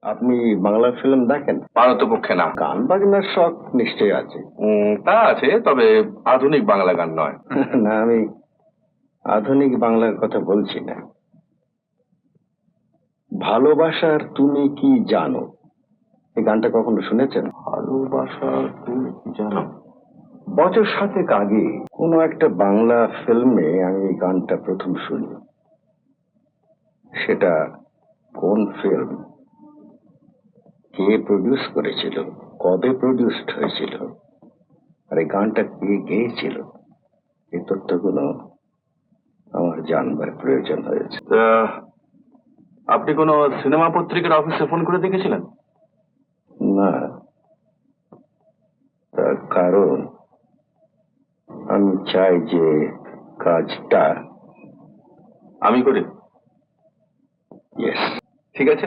আপনি বাংলা ফিল্ম দেখেন? পারতপক্ষে না। গান বাজনার শখ নিশ্চয়ই আছে। তা আছে, তবে আধুনিক বাংলা গান নয়। না, আমি আধুনিক বাংলার কথা বলছি না। ভালোবাসার তুমি কি জানো, এই গানটা কখনো শুনেছেন? ভালোবাসা তুমি কি জানো? বছর 7 আগে কোনো একটা বাংলা ফিল্মে আমি এই গানটা প্রথম শুনি। সেটা কোন ফিল্ম, কে প্রডিউস করেছিল, কবে প্রডিউসড হয়েছিল, আর এই গানটা কে গেয়েছিল, এই তথ্যগুলো আমার জানবার প্রয়োজন হয়েছে। আপনি কোনো সিনেমা পত্রিকার অফিসে ফোন করে দেখেছিলেন? না, তার কারণ আমি চাই যে কাজটা আমি করি। ইয়েস। ঠিক আছে।